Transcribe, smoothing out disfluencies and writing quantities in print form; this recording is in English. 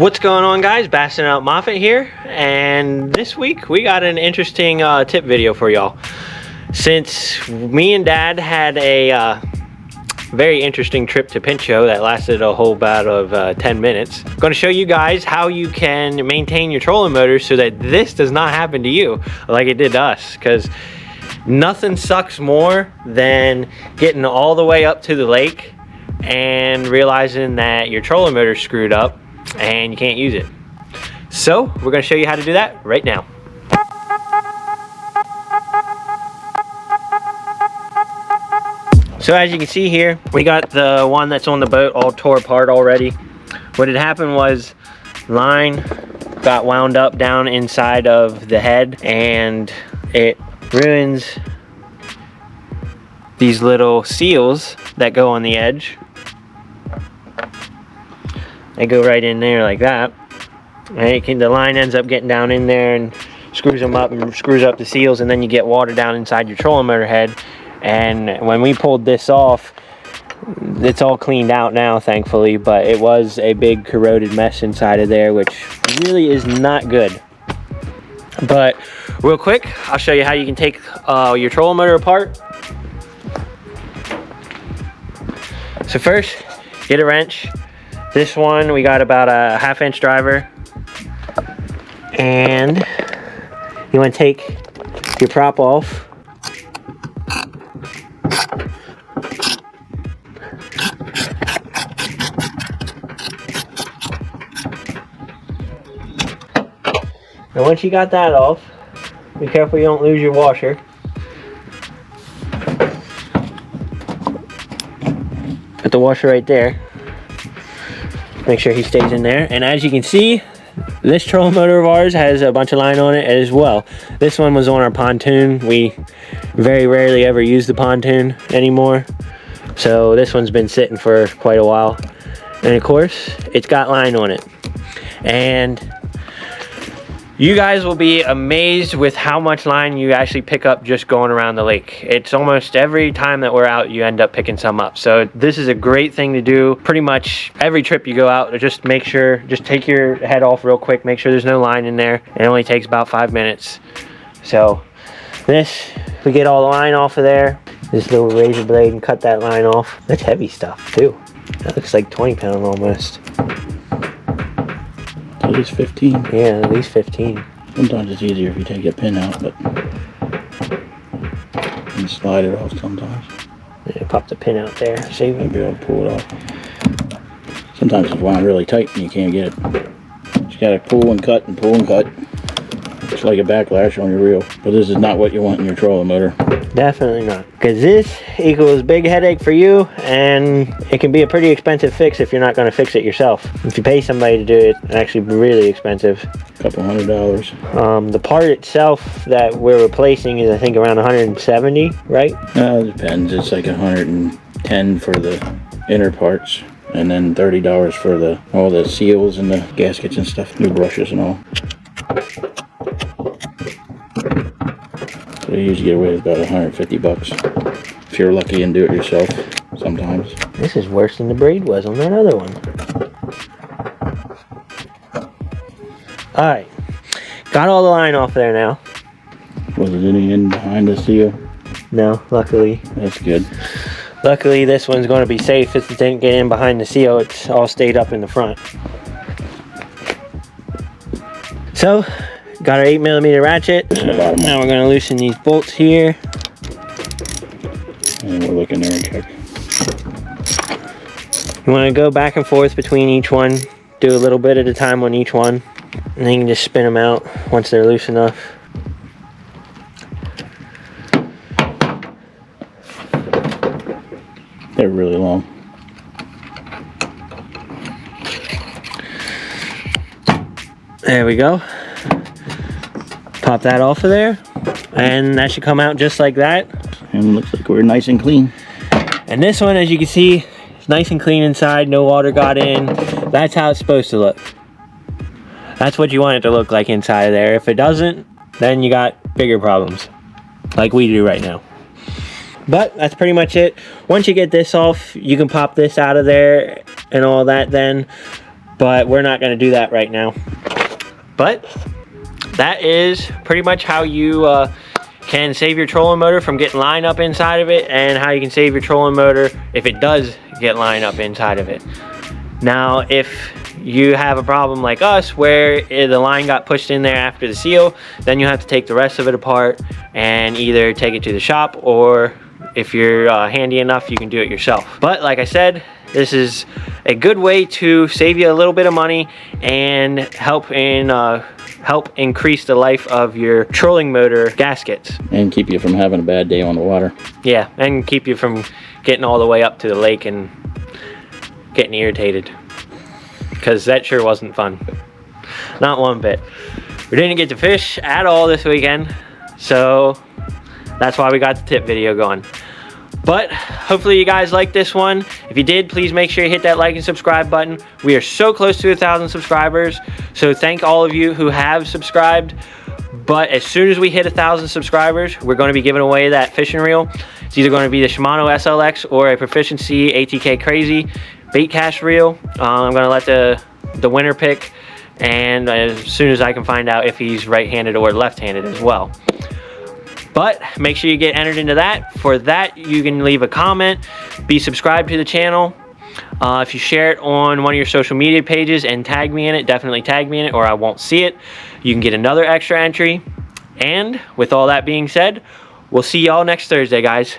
What's going on, guys? Bassin' Out Moffat here, and this week we got an interesting tip video for y'all. Since me and Dad had a very interesting trip to Pincho that lasted a whole bout of 10 minutes, I'm going to show you guys how you can maintain your trolling motor so that this does not happen to you like it did to us, because nothing sucks more than getting all the way up to the lake and realizing that your trolling motor is screwed up and you can't use it. So we're going to show you how to do that right now. So as you can see here, we got the one that's on the boat all tore apart already. What had happened was line got wound up down inside of the head, and it ruins these little seals that go on the edge. They go right in there like that, and the line ends up getting down in there and screws them up and screws up the seals, and then you get water down inside your trolling motor head. And when we pulled this off, it's all cleaned out now, thankfully, but it was a big corroded mess inside of there, which really is not good. But real quick, I'll show you how you can take your trolling motor apart. So first, get a wrench. This one, we got about a 1/2-inch driver, and you want to take your prop off. And once you got that off, be careful you don't lose your washer. Put the washer right there. Make sure he stays in there. And as you can see, this trolling motor of ours has a bunch of line on it as well. This one was on our pontoon. We very rarely ever use the pontoon anymore, so this one's been sitting for quite a while. And of course, it's got line on it. And you guys will be amazed with how much line you actually pick up just going around the lake. It's almost every time that we're out, you end up picking some up. So this is a great thing to do pretty much every trip you go out. Just make sure, just take your head off real quick, make sure there's no line in there. It only takes about 5 minutes. So this, we get all the line off of there. This little razor blade and cut that line off. That's heavy stuff too. That looks like 20 pound almost. At least 15. Yeah, at least 15. Sometimes it's easier if you take a pin out, but you slide it off sometimes. Yeah, pop the pin out there. Save it. Maybe I'll pull it off. Sometimes it's wound really tight and you can't get it. You gotta pull and cut and pull and cut. It's like a backlash on your reel. But this is not what you want in your trolling motor. Definitely not. Because this equals big headache for you, and it can be a pretty expensive fix if you're not going to fix it yourself. If you pay somebody to do it, it's actually really expensive. Couple $100. The part itself that we're replacing is, I think, around 170, right? It depends. It's like 110 for the inner parts, and then $30 for all the seals and the gaskets and stuff, new brushes and all. So you usually get away with about 150 bucks if you're lucky and do it yourself sometimes. This is worse than the braid was on that other one. Alright, got all the line off there now. Was it any in behind the seal? No, luckily. That's good. Luckily this one's going to be safe. If it didn't get in behind the seal, it's all stayed up in the front. So, got our 8mm ratchet. Now we're going to loosen these bolts here. And we'll look in there and check. You want to go back and forth between each one. Do a little bit at a time on each one. And then you can just spin them out once they're loose enough. They're really long. There we go. Pop that off of there, and that should come out just like that. And looks like we're nice and clean. And this one, as you can see, is nice and clean inside. No water got in. That's how it's supposed to look. That's what you want it to look like inside of there. If it doesn't, then you got bigger problems, like we do right now. But that's pretty much it. Once you get this off, you can pop this out of there and all that then. but we're not going to do that right now. But that is pretty much how you can save your trolling motor from getting line up inside of it, and how you can save your trolling motor if it does get line up inside of it. Now, if you have a problem like us where the line got pushed in there after the seal, then you have to take the rest of it apart and either take it to the shop, or if you're handy enough, you can do it yourself. But like I said, this is a good way to save you a little bit of money and help increase the life of your trolling motor gaskets. And keep you from having a bad day on the water. Yeah, and keep you from getting all the way up to the lake and getting irritated. Because that sure wasn't fun. Not one bit. We didn't get to fish at all this weekend, so that's why we got the tip video going. But hopefully you guys liked this one. If you did, please make sure you hit that like and subscribe button. We are so close to 1,000 subscribers, so thank all of you who have subscribed. But as soon as we hit 1,000 subscribers, we're going to be giving away that fishing reel. It's either going to be the Shimano SLX or a Proficiency ATK Crazy bait cast reel. I'm going to let the winner pick, and as soon as I can find out if he's right-handed or left-handed as well. But make sure you get entered into that. For that, you can leave a comment, be subscribed to the channel. If you share it on one of your social media pages and tag me in it, definitely tag me in it or I won't see it. You can get another extra entry. And with all that being said, we'll see y'all next Thursday, guys.